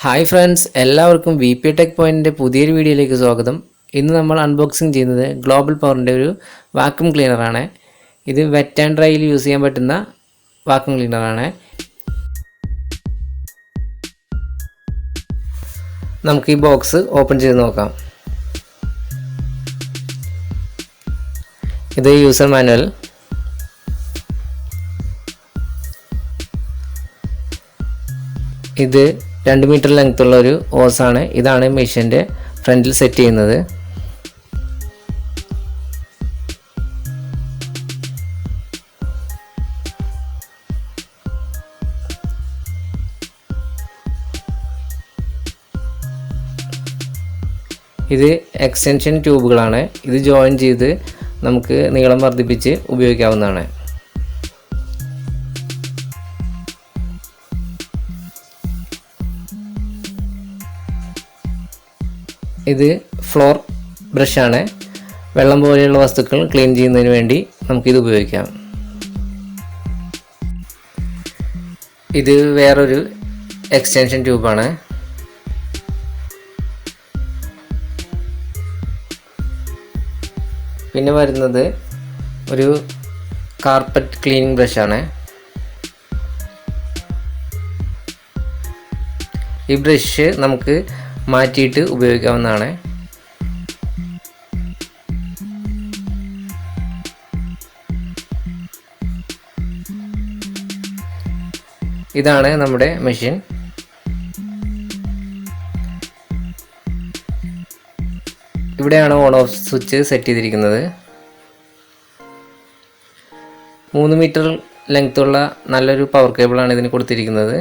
Hi friends, എല്ലാവർക്കും V P tech പോയിൻറ്റിൻ്റെ പുതിയൊരു വീഡിയോയിലേക്ക് സ്വാഗതം. ഇന്ന് നമ്മൾ അൺബോക്സിങ് ചെയ്യുന്നത് ഗ്ലോബൽ പവറിൻ്റെ ഒരു വാക്യൂം ക്ലീനറാണ്. ഇത് വെറ്റ് ആൻഡ് ഡ്രൈയിൽ യൂസ് ചെയ്യാൻ പറ്റുന്ന വാക്യൂം ക്ലീനറാണ്. നമുക്ക് ഈ ബോക്സ് ഓപ്പൺ ചെയ്ത് നോക്കാം. ഇത് യൂസർ മാനുവൽ. ഇത് 2 മീറ്റർ ലെങ്ത് ഉള്ള ഒരു ഓസാണ്. ഇതാണ് മെഷീൻ്റെ ഫ്രണ്ടിൽ സെറ്റ് ചെയ്യുന്നത്. ഇത് എക്സ്റ്റൻഷൻ ട്യൂബുകളാണ്. ഇത് ജോയിൻ ചെയ്ത് നമുക്ക് നീളം വർദ്ധിപ്പിച്ച് ഉപയോഗിക്കാവുന്നതാണ്. ഇത് ഫ്ലോർ ബ്രഷാണ്. വെള്ളം പോലെയുള്ള വസ്തുക്കൾ ക്ലീൻ ചെയ്യുന്നതിന് വേണ്ടി നമുക്കിത് ഉപയോഗിക്കാം. ഇത് വേറൊരു എക്സ്റ്റൻഷൻ ട്യൂബാണ്. പിന്നെ വരുന്നത് ഒരു കാർപ്പറ്റ് ക്ലീനിങ് ബ്രഷാണ്. ഈ ബ്രഷ് നമുക്ക് മാറ്റിയിട്ട് ഉപയോഗിക്കാവുന്നതാണ്. ഇതാണ് നമ്മുടെ മെഷീൻ. ഇവിടെയാണ് ഓൺ ഓഫ് സ്വിച്ച് സെറ്റ് ചെയ്തിരിക്കുന്നത്. 3 മീറ്റർ ലെങ്ത് ഉള്ള നല്ലൊരു പവർ കേബിളാണ് ഇതിന് കൊടുത്തിരിക്കുന്നത്.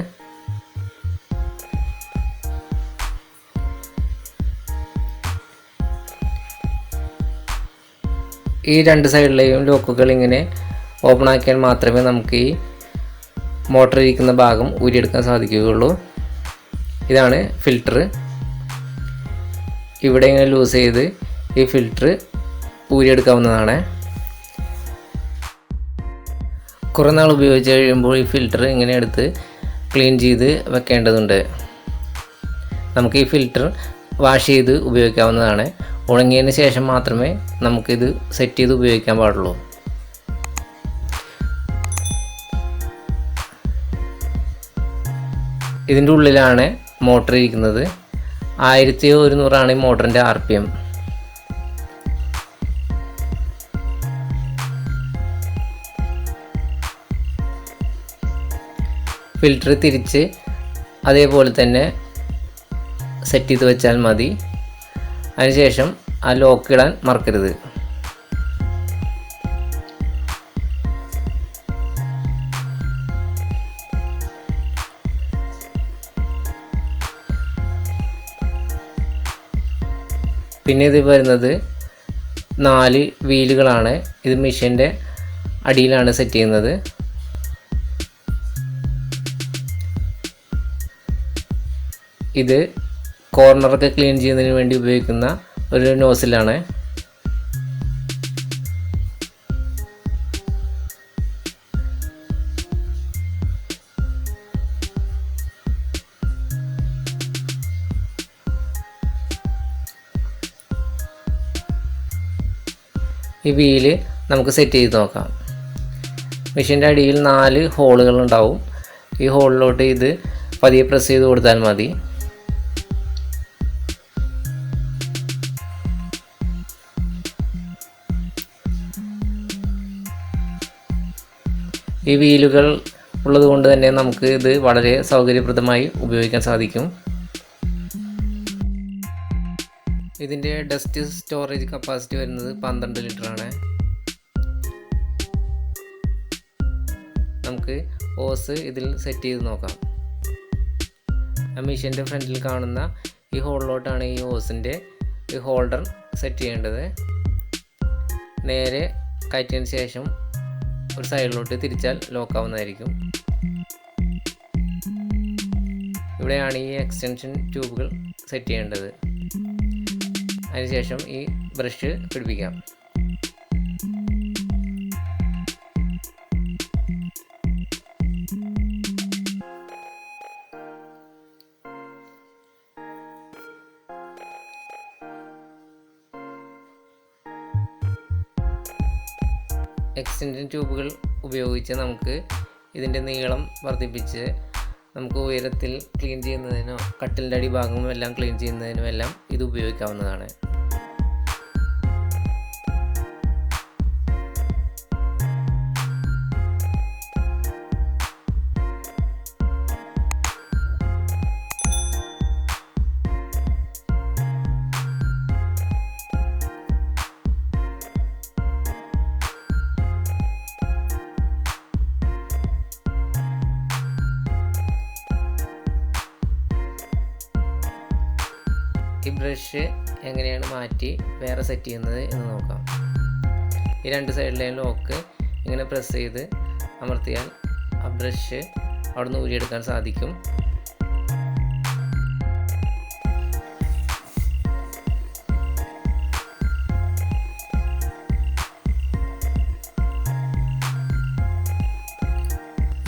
ഈ 2 സൈഡിലെയും ലോക്കുകൾ ഇങ്ങനെ ഓപ്പൺ ആക്കിയാൽ മാത്രമേ നമുക്ക് ഈ മോട്ടർ ഇരിക്കുന്ന ഭാഗം ഊരിയെടുക്കാൻ സാധിക്കുകയുള്ളൂ. ഇതാണ് ഫിൽറ്റർ. ഇവിടെ ഇങ്ങനെ ലൂസ് ചെയ്ത് ഈ ഫിൽറ്റർ ഊരിയെടുക്കാവുന്നതാണ്. കുറേ നാൾ ഉപയോഗിച്ച് കഴിയുമ്പോൾ ഈ ഫിൽറ്റർ ഇങ്ങനെ എടുത്ത് ക്ലീൻ ചെയ്ത് വെക്കേണ്ടതുണ്ട്. നമുക്ക് ഈ ഫിൽറ്റർ വാഷ് ചെയ്ത് ഉപയോഗിക്കാവുന്നതാണ്. ഉണങ്ങിയതിന് ശേഷം മാത്രമേ നമുക്കിത് സെറ്റ് ചെയ്ത് ഉപയോഗിക്കാൻ പാടുള്ളൂ. ഇതിൻ്റെ ഉള്ളിലാണ് മോട്ടർ ഇരിക്കുന്നത്. 1100 ഈ മോട്ടറിൻ്റെ RPM. ഫിൽറ്റർ തിരിച്ച് അതേപോലെ തന്നെ സെറ്റ് ചെയ്ത് വെച്ചാൽ മതി. അതിനുശേഷം ആ ലോക്ക് ഇടാൻ മറക്കരുത്. പിന്നെ ഇത് വരുന്നത് 4 വീലുകളാണ്. ഇത് മെഷീൻ്റെ അടിയിലാണ് സെറ്റ് ചെയ്യുന്നത്. ഇത് കോർണറൊക്കെ ക്ലീൻ ചെയ്യുന്നതിന് വേണ്ടി ഉപയോഗിക്കുന്ന ഒരു നോസിലാണ്. ഈ വീല് നമുക്ക് സെറ്റ് ചെയ്ത് നോക്കാം. മെഷീൻ്റെ അടിയിൽ 4 ഹോളുകൾ ഉണ്ടാവും. ഈ ഹോളിലോട്ട് ഇത് പതിയെ പ്രസ് ചെയ്ത് കൊടുത്താൽ മതി. ഈ വീലുകൾ ഉള്ളതുകൊണ്ട് തന്നെ നമുക്ക് ഇത് വളരെ സൗകര്യപ്രദമായി ഉപയോഗിക്കാൻ സാധിക്കും. ഇതിൻ്റെ ഡസ്റ്റ് സ്റ്റോറേജ് കപ്പാസിറ്റി വരുന്നത് 12 ലിറ്ററാണ്. നമുക്ക് ഓസ് ഇതിൽ സെറ്റ് ചെയ്ത് നോക്കാം. ആ മെഷീൻ്റെ ഫ്രണ്ടിൽ കാണുന്ന ഈ ഹോളിലോട്ടാണ് ഈ ഓസിൻ്റെ ഈ ഹോൾഡർ സെറ്റ് ചെയ്യേണ്ടത്. നേരെ കയറ്റിയതിന് ശേഷം ഒരു സൈഡിലോട്ട് തിരിച്ചാൽ ലോക്കാവുന്നതായിരിക്കും. ഇവിടെയാണ് ഈ എക്സ്റ്റൻഷൻ ട്യൂബുകൾ സെറ്റ് ചെയ്യേണ്ടത്. അതിനുശേഷം ഈ ബ്രഷ് പിടിപ്പിക്കാം. എക്സ്റ്റൻഷൻ ട്യൂബുകൾ ഉപയോഗിച്ച് നമുക്ക് ഇതിൻ്റെ നീളം വർദ്ധിപ്പിച്ച് നമുക്ക് ഉയരത്തിൽ ക്ലീൻ ചെയ്യുന്നതിനോ കട്ടിലിൻ്റെ അടിഭാഗവും എല്ലാം ക്ലീൻ ചെയ്യുന്നതിനും എല്ലാം ഇത് ഉപയോഗിക്കാവുന്നതാണ്. ഈ ബ്രഷ് എങ്ങനെയാണ് മാറ്റി വേറെ സെറ്റ് ചെയ്യുന്നത് എന്ന് നോക്കാം. ഈ രണ്ട് സൈഡിലെയും ലോക്ക് ഇങ്ങനെ പ്രസ് ചെയ്ത് അമർത്തിയാൽ ആ ബ്രഷ് അവിടെ നിന്ന് ഊരിയെടുക്കാൻ സാധിക്കും.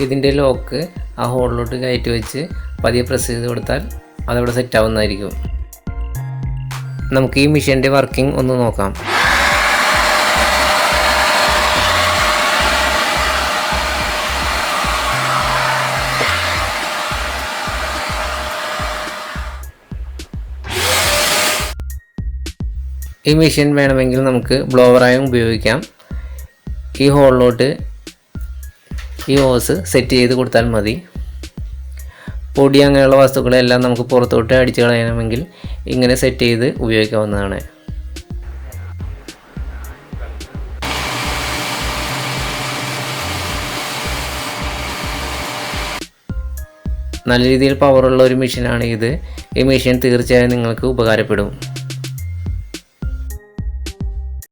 ഇതിൻ്റെ ലോക്ക് ആ ഹോളിലോട്ട് കയറ്റി വെച്ച് പതിയെ പ്രസ് ചെയ്ത് കൊടുത്താൽ അതവിടെ സെറ്റ് ആവുന്നതായിരിക്കും. നമുക്ക് ഈ മെഷീൻ്റെ വർക്കിംഗ് ഒന്ന് നോക്കാം. ഈ മെഷീൻ വേണമെങ്കിൽ നമുക്ക് ബ്ലോവറായും ഉപയോഗിക്കാം. ഈ ഹോളിലോട്ട് ഈ ഹോസ് സെറ്റ് ചെയ്ത് കൊടുത്താൽ മതി. പൊടി അങ്ങനെയുള്ള വസ്തുക്കളെല്ലാം നമുക്ക് പുറത്തോട്ട് അടിച്ചു കളയണമെങ്കിൽ ഇങ്ങനെ സെറ്റ് ചെയ്ത് ഉപയോഗിക്കാവുന്നതാണ്. നല്ല രീതിയിൽ പവറുള്ള ഒരു മെഷീനാണ് ഇത്. ഈ മെഷീൻ തീർച്ചയായും നിങ്ങൾക്ക് ഉപകാരപ്പെടും.